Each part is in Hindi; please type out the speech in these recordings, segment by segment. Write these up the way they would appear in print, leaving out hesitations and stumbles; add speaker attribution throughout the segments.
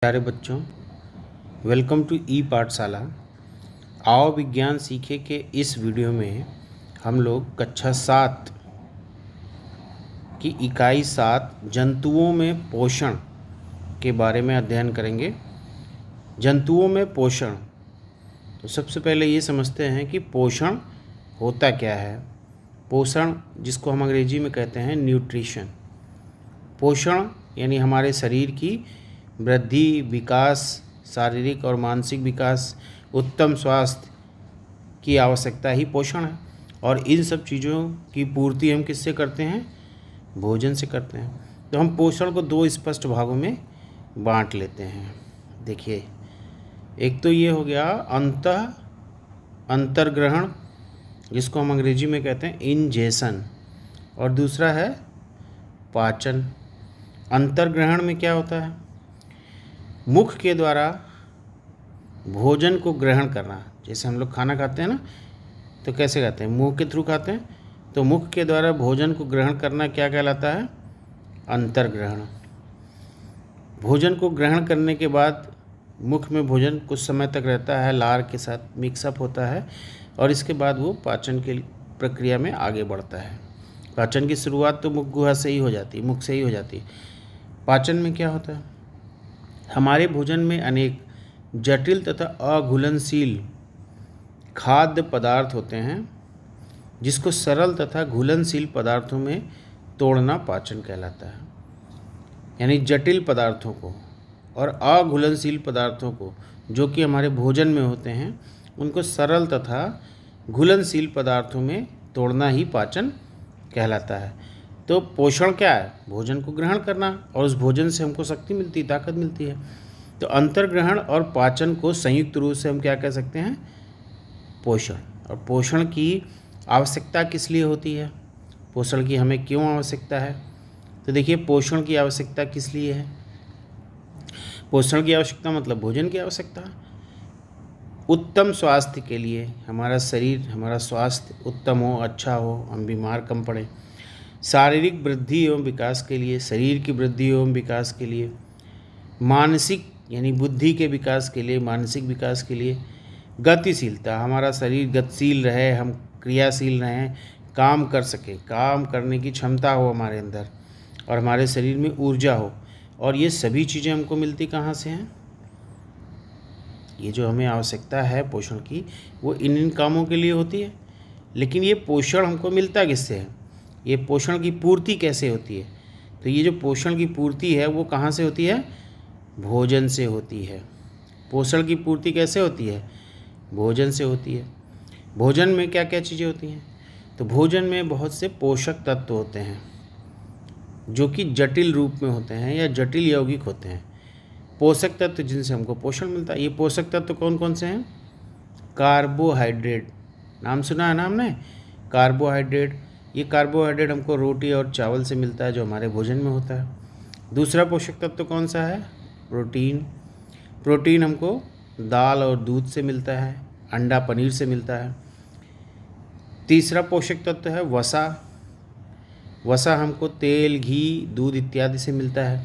Speaker 1: प्यारे बच्चों, वेलकम टू ई पाठशाला। आओ विज्ञान सीखे के इस वीडियो में हम लोग कक्षा 7 की इकाई 7 जंतुओं में पोषण के बारे में अध्ययन करेंगे। जंतुओं में पोषण, तो सबसे पहले ये समझते हैं कि पोषण होता क्या है। पोषण, जिसको हम अंग्रेजी में कहते हैं न्यूट्रिशन। पोषण यानी हमारे शरीर की वृद्धि, विकास, शारीरिक और मानसिक विकास, उत्तम स्वास्थ्य की आवश्यकता ही पोषण है। और इन सब चीज़ों की पूर्ति हम किससे करते हैं? भोजन से करते हैं। तो हम पोषण को दो स्पष्ट भागों में बांट लेते हैं। देखिए, एक तो ये हो गया अंतर्ग्रहण, जिसको हम अंग्रेजी में कहते हैं इंजेशन, और दूसरा है पाचन। अंतर्ग्रहण में क्या होता है? मुख के द्वारा भोजन को ग्रहण करना। जैसे हम लोग खाना खाते हैं ना, तो कैसे खाते हैं? मुंह के थ्रू खाते हैं। तो मुख के द्वारा भोजन को ग्रहण करना क्या कहलाता है? अंतर्ग्रहण। भोजन को ग्रहण करने के बाद मुख में भोजन कुछ समय तक रहता है, लार के साथ मिक्सअप होता है, और इसके बाद वो पाचन की प्रक्रिया में आगे बढ़ता है। पाचन की शुरुआत तो मुख गुहा से ही हो जाती है, मुख से ही हो जाती है। पाचन में क्या होता है? हमारे भोजन में अनेक जटिल तथा अघुलनशील खाद्य पदार्थ होते हैं, जिसको सरल तथा घुलनशील पदार्थों में तोड़ना पाचन कहलाता है। यानी जटिल पदार्थों को और अघुलनशील पदार्थों को, जो कि हमारे भोजन में होते हैं, उनको सरल तथा घुलनशील पदार्थों में तोड़ना ही पाचन कहलाता है। तो पोषण क्या है? भोजन को ग्रहण करना, और उस भोजन से हमको शक्ति मिलती है, ताकत मिलती है। तो अंतर्ग्रहण और पाचन को संयुक्त रूप से हम क्या कह सकते हैं? पोषण। और पोषण की आवश्यकता किस लिए होती है? पोषण की हमें क्यों आवश्यकता है? तो देखिए, पोषण की आवश्यकता किस लिए है? पोषण की आवश्यकता मतलब भोजन की आवश्यकता। उत्तम स्वास्थ्य के लिए, हमारा शरीर, हमारा स्वास्थ्य उत्तम हो, अच्छा हो, हम बीमार कम पड़े। शारीरिक वृद्धि एवं विकास के लिए, शरीर की वृद्धि एवं विकास के लिए। मानसिक यानी बुद्धि के विकास के लिए, मानसिक विकास के लिए। गतिशीलता, हमारा शरीर गतिशील रहे, हम क्रियाशील रहें, काम कर सके, काम करने की क्षमता हो हमारे अंदर, और हमारे शरीर में ऊर्जा हो। और ये सभी चीज़ें हमको मिलती कहाँ से हैं? ये जो हमें आवश्यकता है पोषण की, वो इन कामों के लिए होती है। लेकिन ये पोषण हमको मिलता किससे है? ये पोषण की पूर्ति कैसे होती है? तो ये जो पोषण की पूर्ति है वो कहाँ से होती है? भोजन से होती है। पोषण की पूर्ति कैसे होती है? भोजन से होती है। भोजन में क्या क्या चीज़ें होती हैं? तो भोजन में बहुत से पोषक तत्व होते हैं, जो कि जटिल रूप में होते हैं या जटिल यौगिक होते हैं। पोषक तत्व जिनसे हमको पोषण मिलता है। ये पोषक तत्व कौन कौन से हैं? कार्बोहाइड्रेट, नाम सुना है ना हमने? कार्बोहाइड्रेट। ये कार्बोहाइड्रेट हमको रोटी और चावल से मिलता है, जो हमारे भोजन में होता है। दूसरा पोषक तत्व कौन सा है? प्रोटीन। प्रोटीन हमको दाल और दूध से मिलता है, अंडा पनीर से मिलता है। तीसरा पोषक तत्व है वसा। वसा हमको तेल, घी, दूध इत्यादि से मिलता है।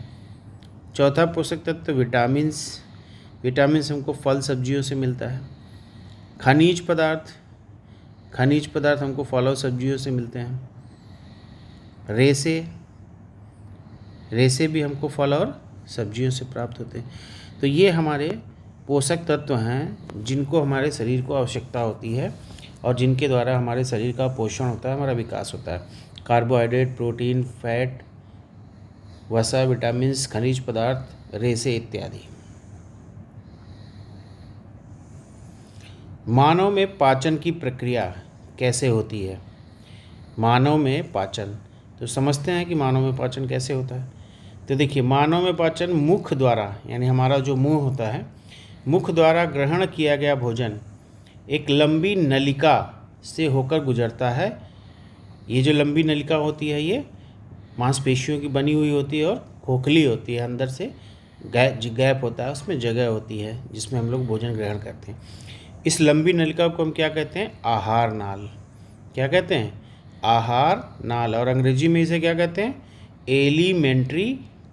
Speaker 1: चौथा पोषक तत्व विटामिन्स। विटामिन्स हमको फल सब्जियों से मिलता है। खनिज पदार्थ। खनिज पदार्थ हमको फल और सब्जियों से मिलते हैं। रेशे। रेशे भी हमको फल और सब्जियों से प्राप्त होते हैं। तो ये हमारे पोषक तत्व हैं, जिनको हमारे शरीर को आवश्यकता होती है, और जिनके द्वारा हमारे शरीर का पोषण होता है, हमारा विकास होता है। कार्बोहाइड्रेट, प्रोटीन, फैट, वसा, विटामिन्स, खनिज पदार्थ, रेशे इत्यादि। मानव में पाचन की प्रक्रिया कैसे होती है? मानव में पाचन, तो समझते हैं कि मानव में पाचन कैसे होता है। तो देखिए, मानव में पाचन मुख द्वारा, यानी हमारा जो मुंह होता है, मुख द्वारा ग्रहण किया गया भोजन एक लंबी नलिका से होकर गुजरता है। ये जो लंबी नलिका होती है, ये मांसपेशियों की बनी हुई होती है और खोखली होती है, अंदर से गैप होता है, उसमें जगह होती है जिसमें हम लोग भोजन ग्रहण करते हैं। इस लंबी नलिका को हम क्या कहते हैं? आहार नाल। क्या कहते हैं? आहार नाल। और अंग्रेजी में इसे क्या कहते हैं? Alimentary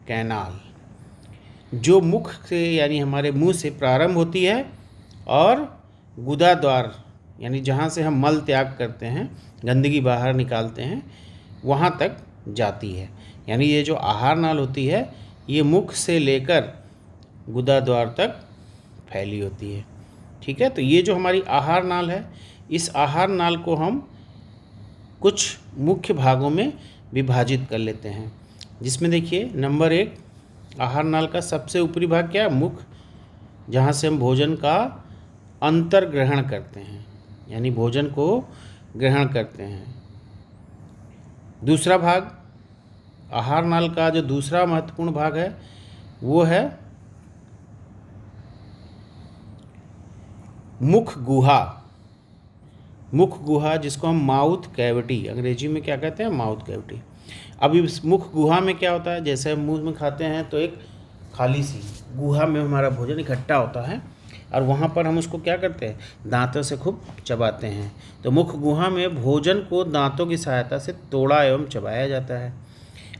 Speaker 1: canal. जो मुख से यानी हमारे मुंह से प्रारंभ होती है और गुदा द्वार यानी जहाँ से हम मल त्याग करते हैं, गंदगी बाहर निकालते हैं, वहाँ तक जाती है। यानी ये जो आहार नाल होती है ये मुख से लेकर गुदा द्वार तक फैली होती है। ठीक है, तो ये जो हमारी आहार नाल है, इस आहार नाल को हम कुछ मुख्य भागों में विभाजित कर लेते हैं, जिसमें देखिए नंबर 1 आहार नाल का सबसे ऊपरी भाग क्या है? मुख, जहाँ से हम भोजन का अंतर्ग्रहण करते हैं, यानी भोजन को ग्रहण करते हैं। दूसरा भाग आहार नाल का जो दूसरा महत्वपूर्ण भाग है वो है मुख गुहा। मुख गुहा जिसको हम माउथ कैविटी, अंग्रेजी में क्या कहते हैं? Mouth cavity. अब इस मुख गुहा में क्या होता है? जैसे हम मुंह में खाते हैं तो एक खाली सी गुहा में हमारा भोजन इकट्ठा होता है और वहाँ पर हम उसको क्या करते हैं? दांतों से खूब चबाते हैं। तो मुख गुहा में भोजन को दांतों की सहायता से तोड़ा एवं चबाया जाता है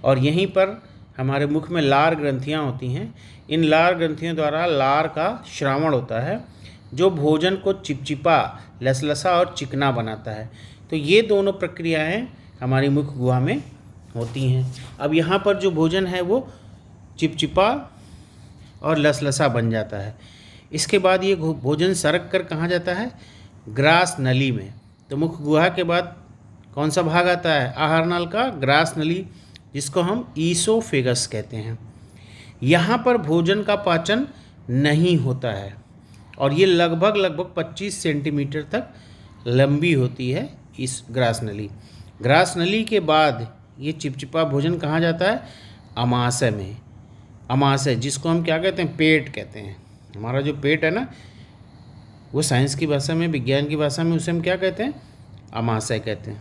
Speaker 1: और यहीं पर हमारे मुख में लार ग्रंथियाँ होती हैं। इन लार ग्रंथियों द्वारा लार का श्रावण होता है जो भोजन को चिपचिपा, लसलसा और चिकना बनाता है। तो ये दोनों प्रक्रियाएं हमारी मुख गुहा में होती हैं। अब यहाँ पर जो भोजन है वो चिपचिपा और लसलसा बन जाता है। इसके बाद ये भोजन सरक कर कहाँ जाता है? ग्रास नली में। तो मुख गुहा के बाद कौन सा भाग आता है आहार नाल का? ग्रास नली, जिसको हम ईसोफेगस कहते हैं। यहाँ पर भोजन का पाचन नहीं होता है और ये लगभग 25 सेंटीमीटर तक लंबी होती है इस ग्रास नली। ग्रास नली के बाद ये चिपचिपा भोजन कहाँ जाता है? अमाशय में। अमाशय जिसको हम क्या कहते हैं? पेट कहते हैं। हमारा जो पेट है ना, वो साइंस की भाषा में, विज्ञान की भाषा में उसे हम क्या कहते हैं? अमाशय कहते हैं।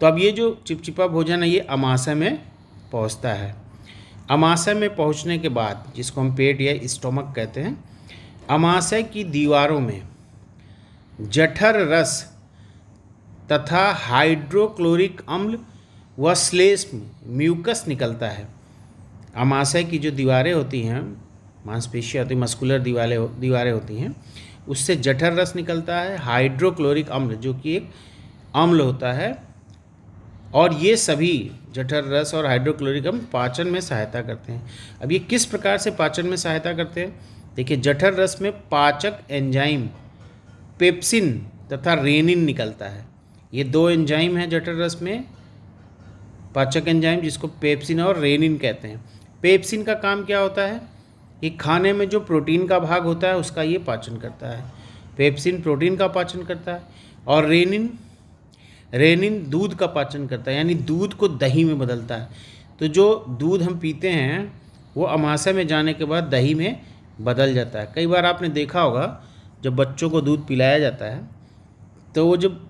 Speaker 1: तो अब ये जो चिपचिपा भोजन है ये अमाशय में पहुंचता है। अमाशय में पहुंचने के बाद, जिसको हम पेट या स्टोमक कहते हैं, अमाशय की दीवारों में जठर रस तथा हाइड्रोक्लोरिक अम्ल व श्लेष्म म्यूकस निकलता है। अमाशय की जो दीवारें होती हैं, मांसपेशियाँ होती, मस्कुलर दीवारें होती हैं, उससे जठर रस निकलता है, हाइड्रोक्लोरिक अम्ल जो कि एक अम्ल होता है, और ये सभी जठर रस और हाइड्रोक्लोरिक अम्ल पाचन में सहायता करते हैं। अब ये किस प्रकार से पाचन में सहायता करते हैं? देखिए, जठर रस में पाचक एंजाइम पेप्सिन तथा रेनिन निकलता है। ये दो एंजाइम हैं जठर रस में, पाचक एंजाइम जिसको पेप्सिन और रेनिन कहते हैं। पेप्सिन का काम क्या होता है? ये खाने में जो प्रोटीन का भाग होता है उसका ये पाचन करता है। पेप्सिन प्रोटीन का पाचन करता है और रेनिन दूध का पाचन करता है, यानी दूध को दही में बदलता है। तो जो दूध हम पीते हैं वो अमाशय में जाने के बाद दही में बदल जाता है। कई बार आपने देखा होगा जब बच्चों को दूध पिलाया जाता है तो वो जब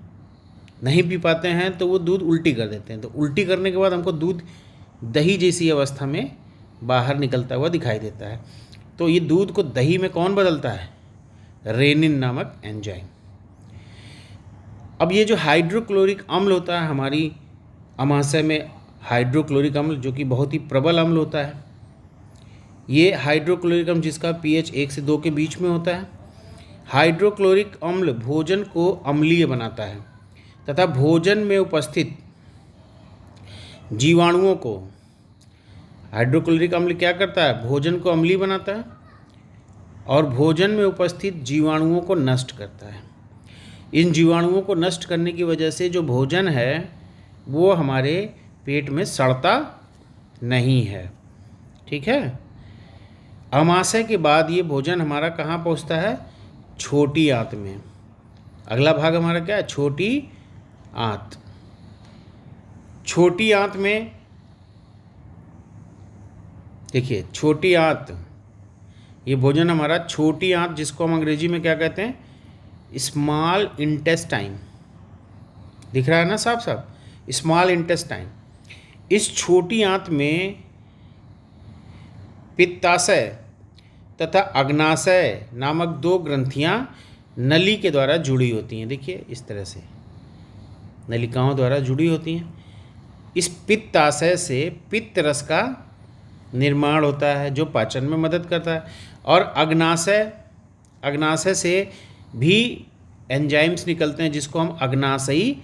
Speaker 1: नहीं पी पाते हैं तो वो दूध उल्टी कर देते हैं। तो उल्टी करने के बाद हमको दूध दही जैसी अवस्था में बाहर निकलता हुआ दिखाई देता है। तो ये दूध को दही में कौन बदलता है? रेनिन नामक एंजाइम। अब ये जो हाइड्रोक्लोरिक अम्ल होता है हमारी अमाशय में, हाइड्रोक्लोरिक अम्ल जो कि बहुत ही प्रबल अम्ल होता है, ये हाइड्रोक्लोरिक अम्ल जिसका pH 1 से 2 के बीच में होता है। हाइड्रोक्लोरिक अम्ल भोजन को अम्लीय बनाता है तथा भोजन में उपस्थित जीवाणुओं को, हाइड्रोक्लोरिक अम्ल क्या करता है? भोजन को अम्लीय बनाता है और भोजन में उपस्थित जीवाणुओं को नष्ट करता है। इन जीवाणुओं को नष्ट करने की वजह से जो भोजन है वो हमारे पेट में सड़ता नहीं है। ठीक है। अमाशय के बाद ये भोजन हमारा कहाँ पहुँचता है? छोटी आंत में। अगला भाग हमारा क्या है? छोटी आंत। छोटी आंत में देखिए, छोटी आंत, ये भोजन हमारा छोटी आंत जिसको हम अंग्रेजी में क्या कहते हैं? Small intestine. दिख रहा है ना साफ साफ? Small intestine. इस छोटी आंत में पित्ताशय तथा अग्नाशय नामक दो ग्रंथियां नली के द्वारा जुड़ी होती हैं। देखिए, इस तरह से नलिकाओं द्वारा जुड़ी होती हैं। इस पित्ताशय से पित्त रस का निर्माण होता है जो पाचन में मदद करता है। और अग्नाशय से भी एंजाइम्स निकलते हैं जिसको हम अग्नाशयी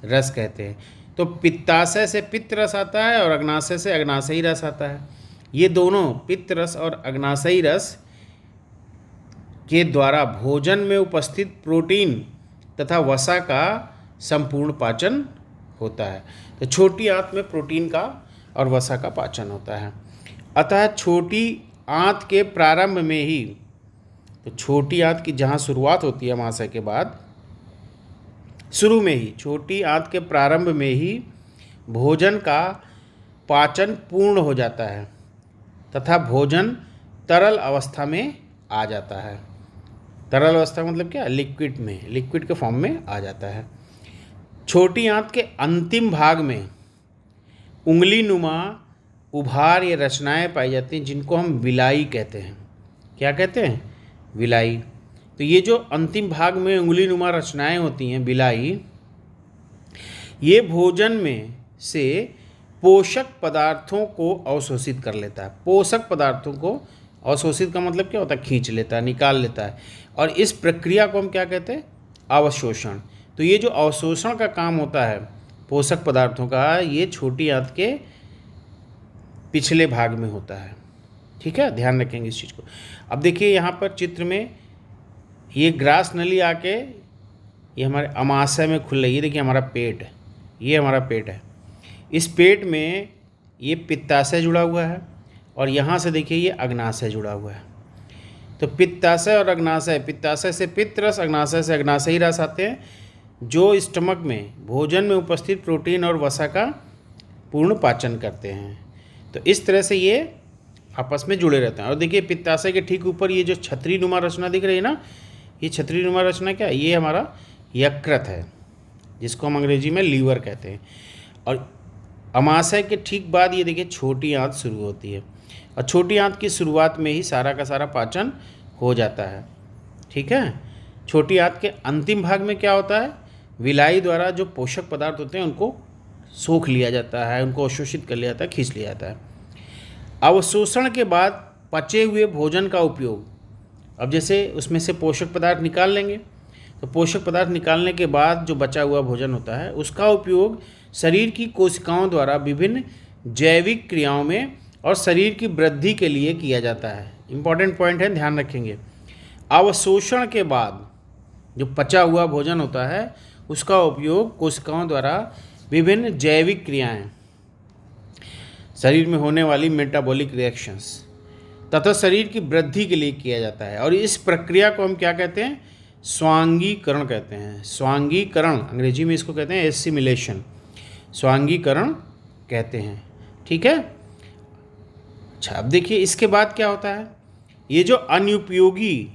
Speaker 1: रस कहते हैं। तो पित्ताशय से पित्त रस आता है और अग्नाशय से अग्नाशयी रस आता है। ये दोनों पित्त रस और अग्नाशयी रस के द्वारा भोजन में उपस्थित प्रोटीन तथा वसा का संपूर्ण पाचन होता है। तो छोटी आंत में प्रोटीन का और वसा का पाचन होता है। अतः छोटी आंत के प्रारंभ में ही, तो छोटी आंत की जहाँ शुरुआत होती है महाशय के बाद, शुरू में ही छोटी आंत के प्रारंभ में ही भोजन का पाचन पूर्ण हो जाता है तथा भोजन तरल अवस्था में आ जाता है। तरल अवस्था मतलब क्या? लिक्विड के फॉर्म में आ जाता है। छोटी आंत के अंतिम भाग में उंगली नुमा उभार या रचनाएं पाई जाती हैं जिनको हम विलाई कहते हैं। क्या कहते हैं? विलाई। तो ये जो अंतिम भाग में उंगली नुमा रचनाएं होती हैं, विलाई, ये भोजन में से पोषक पदार्थों को अवशोषित कर लेता है। पोषक पदार्थों को अवशोषित का मतलब क्या होता है? खींच लेता है, निकाल लेता है। और इस प्रक्रिया को हम क्या कहते हैं? अवशोषण। तो ये जो अवशोषण का काम होता है पोषक पदार्थों का, ये छोटी आंत के पिछले भाग में होता है। ठीक है, ध्यान रखेंगे इस चीज़ को। अब देखिए यहाँ पर चित्र में ये ग्रास नली आके ये हमारे अमाशय में खुल रही है। देखिए हमारा पेट, ये हमारा पेट है। इस पेट में ये पित्ताशय जुड़ा हुआ है और यहाँ से देखिए ये अग्नाशय जुड़ा हुआ है। तो पित्ताशय और अग्नाशय, पित्ताशय से पित्त रस, अग्नाशय से अग्नाशयी रस आते हैं जो स्टमक में भोजन में उपस्थित प्रोटीन और वसा का पूर्ण पाचन करते हैं। तो इस तरह से ये आपस में जुड़े रहते हैं। और देखिए पित्ताशय के ठीक ऊपर ये जो छतरी नुमा रचना दिख रही है ना, ये छतरी नुमा रचना क्या है? ये हमारा यकृत है जिसको हम अंग्रेजी में लीवर कहते हैं। और अमाशय के ठीक बाद ये देखिए छोटी आंत शुरू होती है और छोटी आंत की शुरुआत में ही सारा का सारा पाचन हो जाता है। ठीक है, छोटी आंत के अंतिम भाग में क्या होता है? विलाई द्वारा जो पोषक पदार्थ होते हैं उनको सोख लिया जाता है, उनको अवशोषित कर लिया जाता है, खींच लिया जाता है। अवशोषण के बाद पचे हुए भोजन का उपयोग, अब जैसे उसमें से पोषक पदार्थ निकाल लेंगे, तो पोषक पदार्थ निकालने के बाद जो बचा हुआ भोजन होता है उसका उपयोग शरीर की कोशिकाओं द्वारा विभिन्न जैविक क्रियाओं में और शरीर की वृद्धि के लिए किया जाता है। इंपॉर्टेंट पॉइंट है, ध्यान रखेंगे। अवशोषण के बाद जो पचा हुआ भोजन होता है उसका उपयोग कोशिकाओं द्वारा विभिन्न जैविक क्रियाएं, शरीर में होने वाली मेटाबॉलिक रिएक्शंस तथा शरीर की वृद्धि के लिए किया जाता है। और इस प्रक्रिया को हम क्या कहते हैं? स्वांगीकरण कहते हैं। स्वांगीकरण, अंग्रेजी में इसको कहते हैं एसिमिलेशन, स्वांगीकरण कहते हैं। ठीक है। अच्छा, अब देखिए इसके बाद क्या होता है? ये जो अनुपयोगी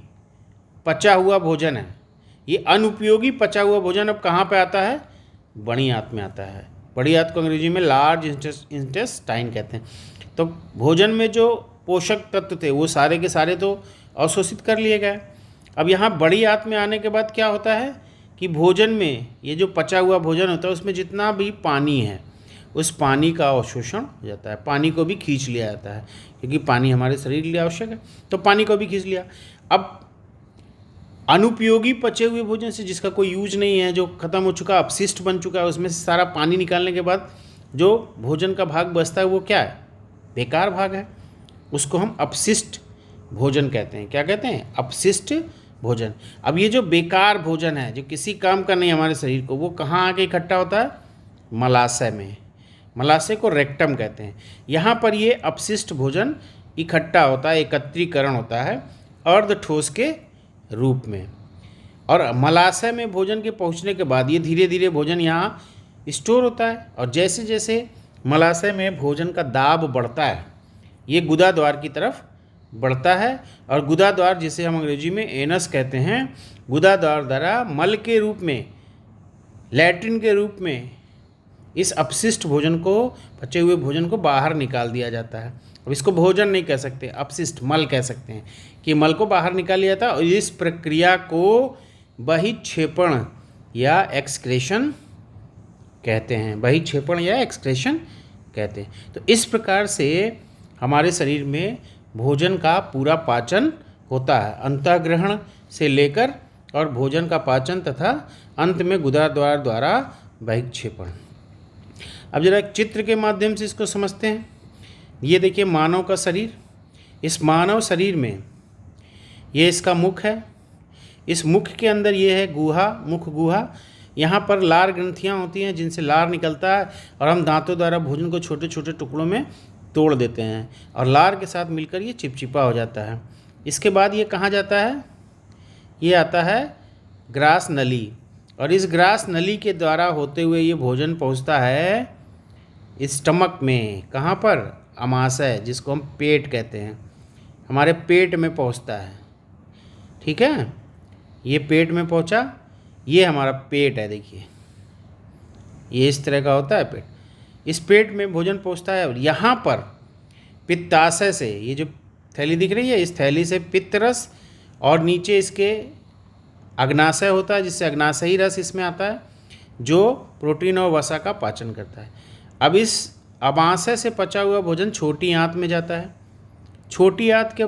Speaker 1: पचा हुआ भोजन है, ये अनुपयोगी पचा हुआ भोजन अब कहाँ पे आता है? बड़ी आंत में आता है। बड़ी आंत को अंग्रेजी में लार्ज इंटेस्टाइन कहते हैं। तो भोजन में जो पोषक तत्व थे वो सारे के सारे तो अवशोषित कर लिए गए। अब यहाँ बड़ी आंत में आने के बाद क्या होता है कि भोजन में ये जो पचा हुआ भोजन होता है उसमें जितना भी पानी है उस पानी का अवशोषण हो जाता है, पानी को भी खींच लिया जाता है क्योंकि पानी हमारे शरीर के लिए आवश्यक है, तो पानी को भी खींच लिया। अब अनुपयोगी पचे हुए भोजन से जिसका कोई यूज नहीं है, जो खत्म हो चुका, अपशिष्ट बन चुका है, उसमें से सारा पानी निकालने के बाद जो भोजन का भाग बचता है वो क्या है? बेकार भाग है। उसको हम अपशिष्ट भोजन कहते हैं। क्या कहते हैं? अपशिष्ट भोजन। अब ये जो बेकार भोजन है, जो किसी काम का नहीं हमारे शरीर को, वो कहाँ आके इकट्ठा होता है? मलाशय में। मलाशय को रेक्टम कहते हैं। यहाँ पर ये अपशिष्ट भोजन इकट्ठा होता है, एकत्रीकरण होता है अर्ध ठोस के रूप में। और मलाशय में भोजन के पहुँचने के बाद ये धीरे धीरे भोजन यहाँ स्टोर होता है और जैसे जैसे मलाशय में भोजन का दाब बढ़ता है ये गुदाद्वार की तरफ बढ़ता है और गुदाद्वार, जिसे हम अंग्रेजी में एनस कहते हैं, गुदाद्वार द्वारा मल के रूप में, लैट्रिन के रूप में इस अपशिष्ट भोजन को, पचे हुए भोजन को बाहर निकाल दिया जाता है। अब इसको भोजन नहीं कह सकते, अपशिष्ट मल कह सकते हैं कि मल को बाहर निकाल लिया था। और इस प्रक्रिया को बहिक्षेपण या एक्सक्रेशन कहते हैं। बहिक्षेपण या एक्सक्रेशन कहते हैं। तो इस प्रकार से हमारे शरीर में भोजन का पूरा पाचन होता है, अंतःग्रहण से लेकर और भोजन का पाचन तथा अंत में गुदाद्वार द्वारा बहिक्षेपण। अब जरा एक चित्र के माध्यम से इसको समझते हैं। ये देखिए मानव का शरीर, इस मानव शरीर में ये इसका मुख है, इस मुख के अंदर ये है गुहा, मुख गुहा। यहाँ पर लार ग्रंथियाँ होती हैं जिनसे लार निकलता है और हम दांतों द्वारा भोजन को छोटे छोटे टुकड़ों में तोड़ देते हैं और लार के साथ मिलकर ये चिपचिपा हो जाता है। इसके बाद ये कहाँ जाता है? ये आता है ग्रास नली, और इस ग्रास नली के द्वारा होते हुए ये भोजन पहुँचता है स्टमक में। कहाँ पर? अमाशय, जिसको हम पेट कहते हैं, हमारे पेट में पहुँचता है। ठीक है, ये पेट में पहुँचा, ये हमारा पेट है। देखिए ये इस तरह का होता है पेट। इस पेट में भोजन पहुँचता है और यहाँ पर पित्ताशय से, ये जो थैली दिख रही है, इस थैली से पित्त रस और नीचे इसके अग्नाशय होता है, जिससे अग्नाशयी रस इसमें आता है जो प्रोटीन और वसा का पाचन करता है। अब इस अमाशय से पचा हुआ भोजन छोटी आंत में जाता है। छोटी आंत के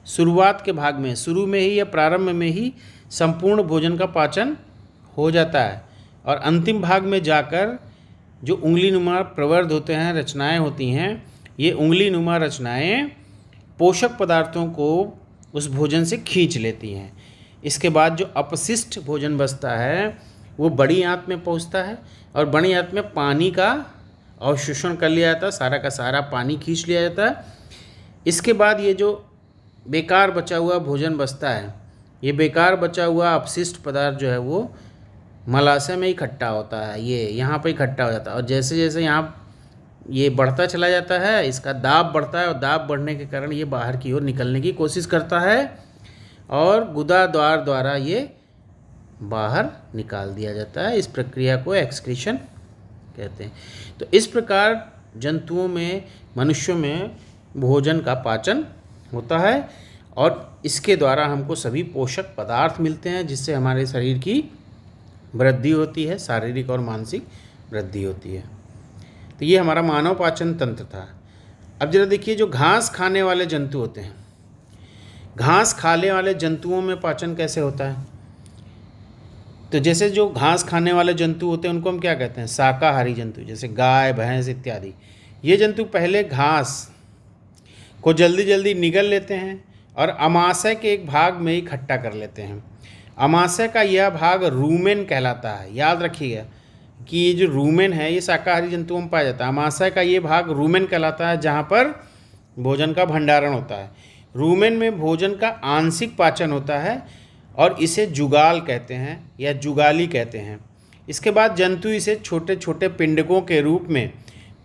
Speaker 1: शुरुआत के भाग में, शुरू में ही या प्रारंभ में ही संपूर्ण भोजन का पाचन हो जाता है और अंतिम भाग में जाकर जो उंगली नुमा प्रवर्ध होते हैं, रचनाएं होती हैं, ये उंगली नुमा रचनाएं पोषक पदार्थों को उस भोजन से खींच लेती हैं। इसके बाद जो अपशिष्ट भोजन बचता है वो बड़ी आंत में पहुंचता है और बड़ी आंत में पानी का अवशोषण कर लिया जाता है, सारा का सारा पानी खींच लिया जाता है। इसके बाद ये जो बेकार बचा हुआ भोजन बचता है, ये बेकार बचा हुआ अपशिष्ट पदार्थ जो है वो मलाशय में इकट्ठा होता है, ये यहाँ पर इकट्ठा हो जाता है और जैसे जैसे यहाँ ये बढ़ता चला जाता है, इसका दाब बढ़ता है और दाब बढ़ने के कारण ये बाहर की ओर निकलने की कोशिश करता है और गुदा द्वार द्वारा ये बाहर निकाल दिया जाता है। इस प्रक्रिया को एक्सक्रीशन कहते हैं। तो इस प्रकार जंतुओं में, मनुष्यों में भोजन का पाचन होता है और इसके द्वारा हमको सभी पोषक पदार्थ मिलते हैं जिससे हमारे शरीर की वृद्धि होती है, शारीरिक और मानसिक वृद्धि होती है। तो ये हमारा मानव पाचन तंत्र था। अब जरा देखिए जो घास खाने वाले जंतु होते हैं, घास खाने वाले जंतुओं में पाचन कैसे होता है? तो जैसे जो घास खाने वाले जंतु होते हैं उनको हम क्या कहते हैं? शाकाहारी जंतु, जैसे गाय, भैंस इत्यादि। ये जंतु पहले घास को जल्दी जल्दी निगल लेते हैं और अमाशय के एक भाग में इकट्ठा कर लेते हैं। अमाशय का यह भाग रूमेन कहलाता है। याद रखिएगा कि ये जो रूमेन है ये शाकाहारी जंतुओं में पाया जाता है। अमाशय का ये भाग रूमेन कहलाता है जहाँ पर भोजन का भंडारण होता है। रूमेन में भोजन का आंशिक पाचन होता है और इसे जुगाल कहते हैं या जुगाली कहते हैं। इसके बाद जंतु इसे छोटे छोटे पिंडकों के रूप में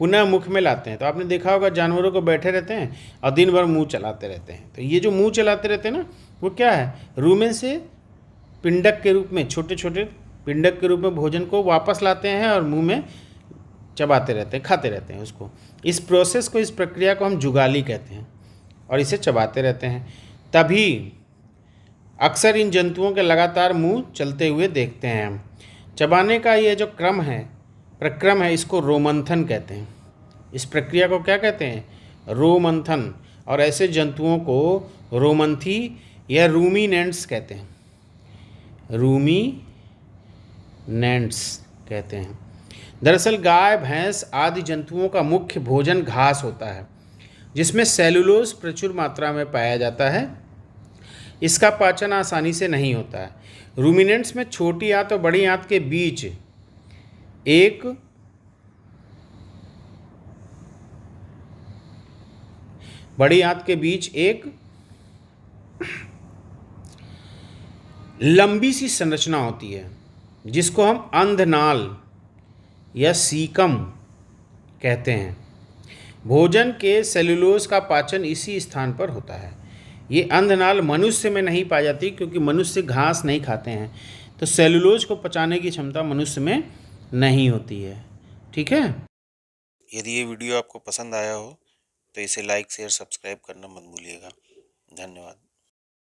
Speaker 1: पुनः मुख में लाते हैं। तो आपने देखा होगा जानवरों को बैठे रहते हैं और दिन भर मुंह चलाते रहते हैं। तो ये जो मुंह चलाते रहते हैं ना, वो क्या है? रूमेन से पिंडक के रूप में, छोटे छोटे पिंडक के रूप में भोजन को वापस लाते हैं और मुंह में चबाते रहते हैं, खाते रहते हैं उसको। इस प्रोसेस को, इस प्रक्रिया को हम जुगाली कहते हैं और इसे चबाते रहते हैं। तभी अक्सर इन जंतुओं के लगातार मुंह चलते हुए देखते हैं हम। चबाने का ये जो क्रम है, प्रक्रम है, इसको रोमंथन कहते हैं। इस प्रक्रिया को क्या कहते हैं? रोमंथन। और ऐसे जंतुओं को रोमंथी या रूमिनेंट्स कहते हैं। रूमिनेंट्स कहते हैं। दरअसल गाय, भैंस आदि जंतुओं का मुख्य भोजन घास होता है जिसमें सेलुलोज प्रचुर मात्रा में पाया जाता है। इसका पाचन आसानी से नहीं होता है। रूमिनेंट्स में छोटी आंत और बड़ी आंत के बीच एक लंबी सी संरचना होती है जिसको हम अंधनाल या सीकम कहते हैं। भोजन के सेलुलोज का पाचन इसी स्थान पर होता है। ये अंधनाल मनुष्य में नहीं पाई जाती क्योंकि मनुष्य घास नहीं खाते हैं, तो सेलुलोज को पचाने की क्षमता मनुष्य में नहीं होती है। ठीक है।
Speaker 2: यदि ये वीडियो आपको पसंद आया हो तो इसे लाइक, शेयर, सब्सक्राइब करना मत भूलिएगा। धन्यवाद।